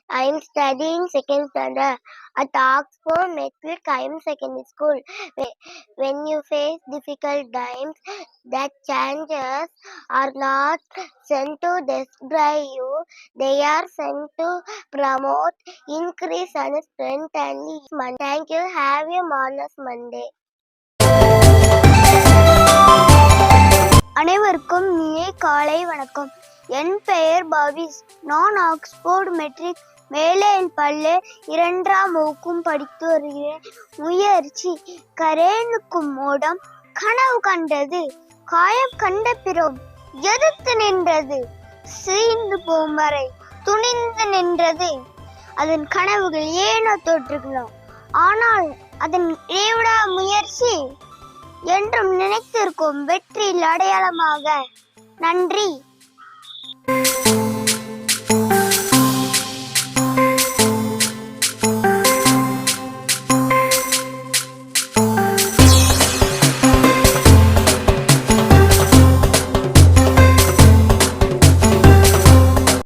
I am studying second standard at Oxford Metric Higher Secondary School. When you face difficult times, that changes are not sent to destroy you, they are sent to promote, increase and strengthen. Thank you. Have a marvelous Monday. அனைவருக்கும் இனிய காலை வணக்கம். என் பெயர் பவிஸ். நான் Oxford matric மேல்நிலைப் பள்ளி 2ஆம் வகுப்பு படித்து வருகிறேன். முயற்சி கரேனுக்கும் மூடம் கனவு கண்டது, காயம் கண்ட பிறகும் எதிர்த்து நின்றது, சீர்ந்து போகும் வரை துணிந்து நின்றது. அதன் கனவுகள் ஏனோ தோற்றுக்கலாம், ஆனால் அதன் இடைவிடா முயற்சி என்றும் நினைத்திருக்கும் வெற்றியில் அடையாளமாக. நன்றி.